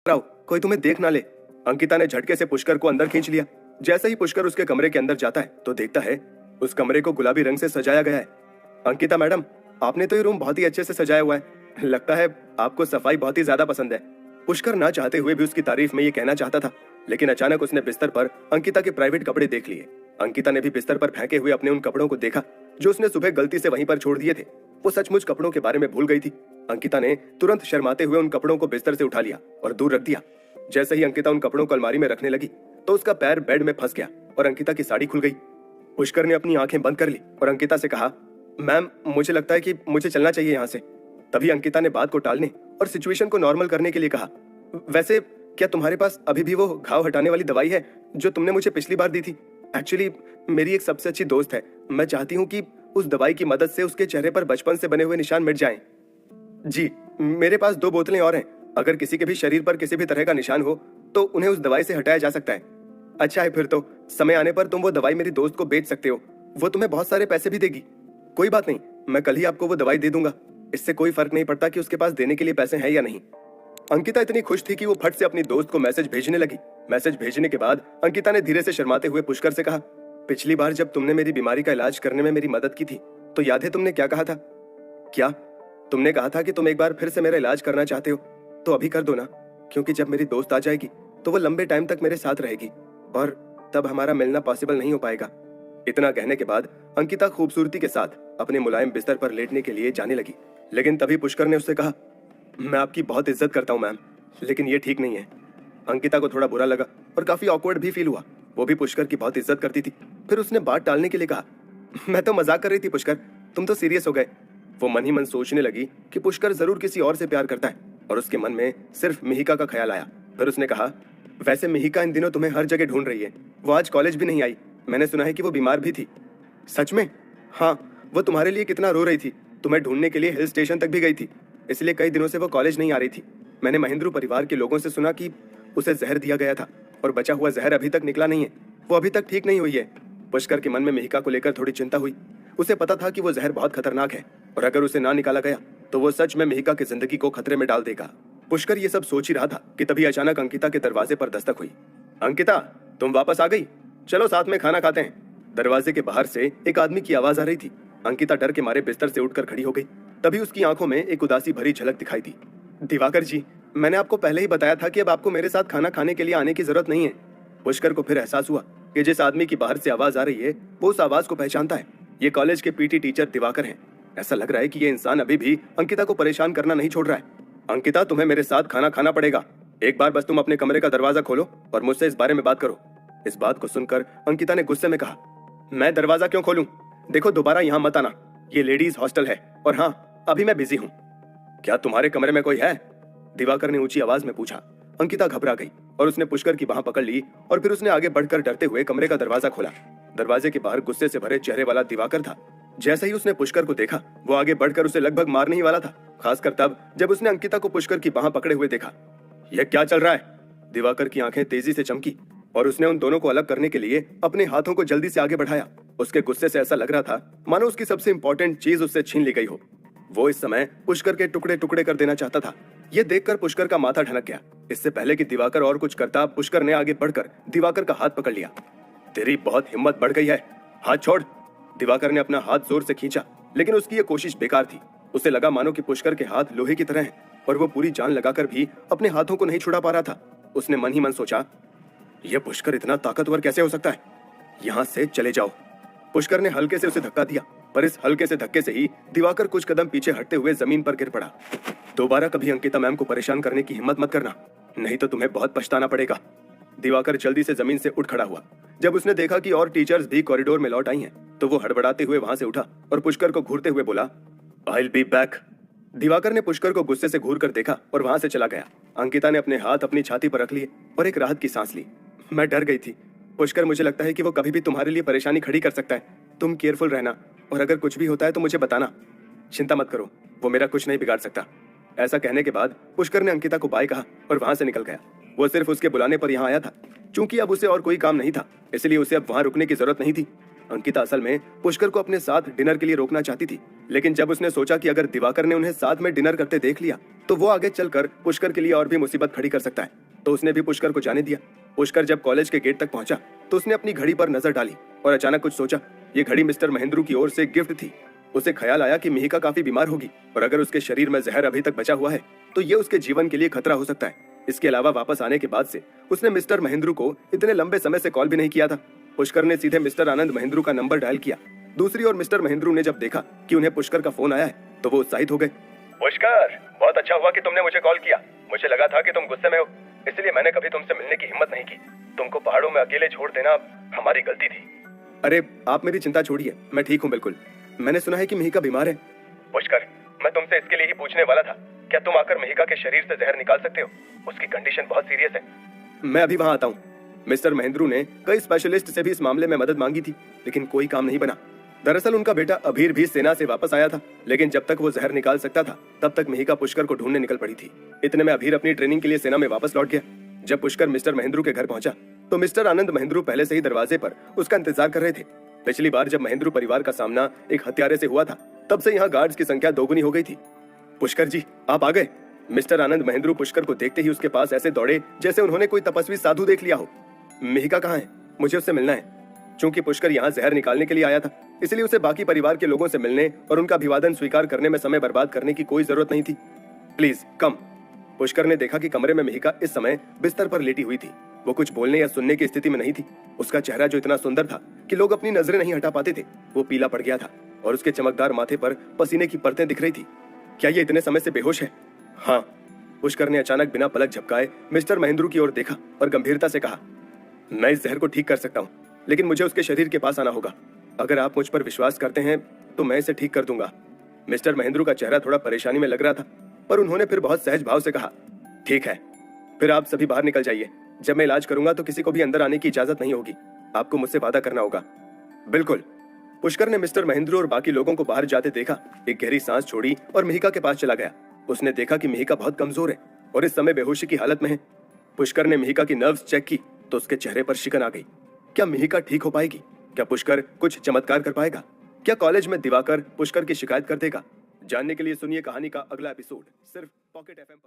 आओ, कोई तुम्हें देख ना ले। अंकिता ने झटके से पुष्कर को अंदर खींच लिया। जैसे ही पुष्कर उसके कमरे के अंदर जाता है तो देखता है उस कमरे को गुलाबी रंग से सजाया गया है। अंकिता मैडम, आपने तो ये रूम बहुत ही अच्छे से सजाया हुआ है। लगता है आपको सफाई बहुत ही ज्यादा पसंद है। पुष्कर ना चाहते हुए भी उसकी तारीफ में ये कहना चाहता था, लेकिन अचानक उसने बिस्तर पर अंकिता के प्राइवेट कपड़े देख लिए। अंकिता ने भी बिस्तर पर फेंके हुए अपने उन कपड़ों को देखा जो उसने सुबह गलती से वहीं पर छोड़ दिए थे। वो सचमुच कपड़ों के बारे में भूल गई थी। अंकिता ने तुरंत शर्माते हुए उन कपड़ों को बिस्तर से उठा लिया और दूर रख दिया। जैसे ही अंकिता उन कपड़ों को अलमारी में रखने लगी तो उसका पैर बेड में फंस गया और अंकिता की साड़ी खुल गई। पुष्कर ने अपनी आंखें बंद कर ली और अंकिता से कहा, मैम मुझे लगता है कि मुझे चलना चाहिए यहाँ से। तभी अंकिता ने बात को टालने और सिचुएशन को नॉर्मल करने के लिए कहा, वैसे क्या तुम्हारे पास अभी भी वो घाव हटाने वाली दवाई है जो तुमने मुझे पिछली बार दी थी? एक्चुअली मेरी एक सबसे अच्छी दोस्त है, मैं चाहती हूँ कि उस दवाई की मदद से उसके चेहरे पर बचपन से बने हुए निशान मिट जाएं। जी, मेरे पास 2 बोतलें और हैं। अगर किसी के भी शरीर पर किसी भी तरह का निशान हो तो उन्हें उस दवाई से हटाया जा सकता है। अच्छा है, फिर तो समय आने पर तुम वो दवाई मेरी दोस्त को बेच सकते हो। वो तुम्हें बहुत सारे पैसे भी देगी। कोई बात नहीं, मैं कल ही आपको वो दवाई दे दूंगा। इससे कोई फर्क नहीं पड़ता कि उसके पास देने के लिए पैसे हैं या नहीं। अंकिता इतनी खुश थी कि वो फट से अपनी दोस्त को मैसेज भेजने लगी। मैसेज भेजने के बाद अंकिता ने धीरे से शर्माते हुए पुष्कर से कहा, पिछली बार जब तुमने मेरी बीमारी का इलाज करने में मेरी मदद की थी तो याद है तुमने क्या कहा था? क्या? तुमने कहा था कि तुम एक बार फिर से मेरा इलाज करना चाहते हो, तो अभी कर दो ना, क्योंकि जब मेरी दोस्त आ जाएगी तो वो लंबे टाइम तक मेरे साथ रहेगी और तब हमारा मिलना पॉसिबल नहीं हो पाएगा। इतना कहने के बाद अंकिता खूबसूरती के साथ अपने मुलायम बिस्तर पर लेटने के लिए जाने लगी, लेकिन तभी पुष्कर ने उससे कहा, मैं आपकी बहुत इज्जत करता हूँ मैम, लेकिन ये ठीक नहीं है। अंकिता को थोड़ा बुरा लगा और काफी ऑकवर्ड भी फील हुआ। वो भी पुष्कर की बहुत इज्जत करती थी। फिर उसने बात टालने के लिए कहा, मैं तो मजाक कर रही थी पुष्कर, तुम तो सीरियस हो गए। वो मन ही मन सोचने लगी कि पुष्कर जरूर किसी और से प्यार करता है और उसके मन में सिर्फ मिहिका का ख्याल आया। फिर उसने कहा, वैसे मिहिका इन दिनों तुम्हें हर जगह ढूंढ रही है। वो आज कॉलेज भी नहीं आई। मैंने सुना है कि वो बीमार भी थी। सच में? हाँ, वो तुम्हारे लिए कितना रो रही थी। तुम्हें ढूंढने के लिए हिल स्टेशन तक भी गई थी, इसलिए कई दिनों से वो कॉलेज नहीं आ रही थी। मैंने महेंद्रू परिवार के लोगों से सुना कि उसे जहर दिया गया था और बचा हुआ जहर अभी तक निकला नहीं है। वो अभी तक ठीक नहीं हुई है। पुष्कर के मन में मिहिका को लेकर थोड़ी चिंता हुई। उसे पता था कि वो जहर बहुत खतरनाक है और अगर उसे ना निकाला गया तो वो सच में मिहिका की जिंदगी को खतरे में डाल देगा। पुष्कर ये सब सोच ही रहा था कि तभी अचानक अंकिता के दरवाजे पर दस्तक हुई। अंकिता, तुम वापस आ गई? चलो साथ में खाना खाते हैं। दरवाजे के बाहर से एक आदमी की आवाज आ रही थी। अंकिता डर के मारे बिस्तर से उठकर खड़ी हो गई। तभी उसकी आंखों में एक उदासी भरी झलक दिखाई दी। दिवाकर जी, मैंने आपको पहले ही बताया था कि अब आपको मेरे साथ खाना खाने के लिए आने की जरूरत नहीं है। पुष्कर को फिर एहसास हुआ कि जिस आदमी की बाहर से आवाज आ रही है वो उस आवाज को पहचानता है। ये कॉलेज के पीटी टीचर दिवाकर हैं। ऐसा लग रहा है कि ये इंसान अभी भी अंकिता को परेशान करना नहीं छोड़ रहा है। अंकिता, तुम्हें मेरे साथ खाना खाना पड़ेगा। एक बार बस तुम अपने कमरे का दरवाजा खोलो और मुझसे इस बारे में बात करो। इस बात को सुनकर अंकिता ने गुस्से में कहा, मैं दरवाजा क्यों खोलूं? देखो, दोबारा यहाँ मत आना। ये लेडीज हॉस्टल है और हाँ, अभी मैं बिजी हूँ। क्या तुम्हारे कमरे में कोई है? दिवाकर ने ऊंची आवाज में पूछा। अंकिता घबरा गई और उसने पुष्कर की बाह पकड़ ली और फिर उसने आगे बढ़कर डरते हुए कमरे का दरवाजा खोला। दरवाजे के बाहर गुस्से से भरे चेहरे वाला दिवाकर था। जैसे ही उसने पुष्कर को देखा वो आगे बढ़कर उसे लगभग मारने ही वाला था, खासकर तब जब उसने अंकिता को पुष्कर की बाह पकड़े हुए देखा। यह क्या चल रहा है? दिवाकर की आंखें तेजी से चमकी और उसने उन दोनों को अलग करने के लिए अपने हाथों को जल्दी से आगे बढ़ाया। उसके गुस्से से ऐसा लग रहा था मानो उसकी सबसे इंपॉर्टेंट चीज उससे छीन ली गई हो। वो इस समय पुष्कर के टुकड़े टुकड़े कर देना चाहता था। ये देखकर पुष्कर का माथा ठनक गया। इससे पहले कि दिवाकर और कुछ करता, पुष्कर ने आगे बढ़कर दिवाकर का हाथ पकड़ लिया। तेरी बहुत हिम्मत बढ़ गई है, हाथ छोड़। दिवाकर ने अपना हाथ जोर से खींचा, लेकिन उसकी ये कोशिश बेकार थी। उसे लगा मानो कि पुष्कर के हाथ लोहे की तरह हैं और वो पूरी जान लगाकर भी अपने हाथों को नहीं छुड़ा पा रहा था। उसने मन ही मन सोचा, यह पुष्कर इतना ताकतवर कैसे हो सकता है? यहाँ से चले जाओ। पुष्कर ने हल्के से उसे धक्का दिया, पर इस हल्के से धक्के से ही दिवाकर कुछ कदम पीछे हटते हुए जमीन पर गिर पड़ा। दोबारा कभी अंकिता मैम को परेशान करने की हिम्मत मत करना, नहीं तो तुम्हें बहुत पछताना पड़ेगा। दिवाकर जल्दी से जमीन से उठ खड़ा हुआ। जब उसने देखा कि और टीचर्स भी कॉरिडोर में लौट आई हैं, तो वो हड़बड़ाते हुए वहां से उठा और पुष्कर को घूरते हुए बोला, I'll be back। दिवाकर ने पुष्कर को गुस्से से घूर कर देखा और वहां से चला गया। अंकिता ने अपने हाथ अपनी छाती पर रख लिए और एक राहत की सांस ली। मैं डर गई थी पुष्कर, मुझे लगता है कि वो कभी भी तुम्हारे लिए परेशानी खड़ी कर सकता है। तुम केयरफुल रहना और अगर कुछ भी होता है तो मुझे बताना। चिंता मत करो, वो मेरा कुछ नहीं बिगाड़ सकता। ऐसा कहने के बाद पुष्कर ने अंकिता को बाय कहा और वहां से निकल गया। वो सिर्फ उसके बुलाने पर यहाँ आया था। चूंकि अब उसे और कोई काम नहीं था, इसलिए उसे अब वहां रुकने की जरूरत नहीं थी। अंकिता असल में पुष्कर को अपने साथ डिनर के लिए रोकना चाहती थी, लेकिन जब उसने सोचा कि अगर दिवाकर ने उन्हें साथ में डिनर करते देख लिया तो वो आगे चलकर पुष्कर के लिए और भी मुसीबत खड़ी कर सकता है। तो उसने भी पुष्कर को जाने दिया। पुष्कर जब कॉलेज के गेट तक पहुंचा तो उसने अपनी घड़ी पर नजर डाली और अचानक कुछ सोचा। ये घड़ी मिस्टर महेंद्रू की ओर से गिफ्ट थी। उसे ख्याल आया कि मिहिका काफी बीमार होगी और अगर उसके शरीर में जहर अभी तक बचा हुआ है तो ये उसके जीवन के लिए खतरा हो सकता है। इसके अलावा वापस आने के बाद से उसने मिस्टर महेंद्रू को इतने लंबे समय से कॉल भी नहीं किया था। पुष्कर ने सीधे मिस्टर आनंद महेंद्रू का नंबर डायल किया। दूसरी ओर मिस्टर महेंद्रू ने जब देखा कि उन्हें पुष्कर का फोन आया है तो वो उत्साहित हो गए। पुष्कर, बहुत अच्छा हुआ कि तुमने मुझे कॉल किया। मुझे लगा था कि तुम गुस्से में हो, इसलिए मैंने कभी तुमसे मिलने की हिम्मत नहीं की। तुमको पहाड़ों में अकेले छोड़ देना हमारी गलती थी। अरे आप मेरी चिंता छोड़िए, मैं ठीक हूँ बिल्कुल। मैंने सुना है कि मिहिका बीमार है। पुष्कर, मैं तुमसे इसके लिए ही पूछने वाला था, क्या तुम आकर मिहिका के शरीर से जहर निकाल सकते हो? उसकी कंडीशन बहुत सीरियस है। मैं अभी वहाँ आता हूँ। मिस्टर महेंद्रू ने कई स्पेशलिस्ट से भी इस मामले में मदद मांगी थी, लेकिन कोई काम नहीं बना। दरअसल उनका बेटा अभीर भी सेना से वापस आया था, लेकिन जब तक वो जहर निकाल सकता था तब तक मिहिका पुष्कर को ढूंढने निकल पड़ी थी। इतने में अभीर अपनी ट्रेनिंग के लिए सेना में वापस लौट गया। जब पुष्कर मिस्टर महेंद्रू के घर पहुंचा तो मिस्टर आनंद महेंद्रू पहले से ही दरवाजे पर उसका इंतजार कर रहे थे। पिछली बार जब महेंद्रू परिवार का सामना एक हत्यारे से हुआ था तब से यहाँ गार्ड्स की संख्या दोगुनी हो गई थी। पुष्कर जी, आप आ गए। मिस्टर आनंद महेंद्रू पुष्कर को देखते ही उसके पास ऐसे दौड़े जैसे उन्होंने कोई तपस्वी साधु देख लिया हो। मिहिका कहाँ है? मुझे उससे मिलना है। चूंकि पुष्कर यहाँ जहर निकालने के लिए आया था, इसलिए उसे बाकी परिवार के लोगों से मिलने और उनका अभिवादन स्वीकार करने में समय बर्बाद करने की कोई जरूरत नहीं थी। Please come. पुष्कर ने देखा कि कमरे में मिहिका इस समय बिस्तर पर लेटी हुई थी। वो कुछ बोलने या सुनने की स्थिति में नहीं थी। उसका चेहरा जो इतना सुंदर था कि लोग अपनी नजरें नहीं हटा पाते थे, वो पीला पड़ गया था और उसके चमकदार माथे पर पसीने की परतें दिख रही थी। क्या ये इतने समय से बेहोश है? हाँ। पुष्कर ने अचानक बिना पलक झपकाए मिस्टर महेंद्रू की ओर देखा और गंभीरता से कहा, मैं इस जहर को ठीक कर सकता हूँ, लेकिन मुझे उसके शरीर के पास आना होगा। अगर आप मुझ पर विश्वास करते हैं तो मैं इसे ठीक कर दूंगा। मिस्टर महेंद्रू का चेहरा थोड़ा परेशानी में लग रहा था, पर उन्होंने फिर बहुत सहज भाव से कहा, ठीक है, फिर आप सभी बाहर निकल जाइए। जब मैं इलाज करूंगा तो किसी को भी अंदर आने की इजाजत नहीं होगी। आपको मुझसे वादा करना होगा। बिल्कुल। पुष्कर ने मिस्टर महेंद्रू और बाकी लोगों को बाहर जाते देखा, एक गहरी सांस छोड़ी और मिहिका के पास चला गया। उसने देखा कि मिहिका बहुत कमजोर है और इस समय बेहोशी की हालत में है। पुष्कर ने मिहिका की नर्व्स चेक की तो उसके चेहरे पर शिकन आ गई। क्या मिहिका ठीक हो पाएगी? क्या पुष्कर कुछ चमत्कार कर पाएगा? क्या कॉलेज में दिवाकर पुष्कर की शिकायत कर देगा? जानने के लिए सुनिए कहानी का अगला एपिसोड सिर्फ पॉकेट एफएम पर।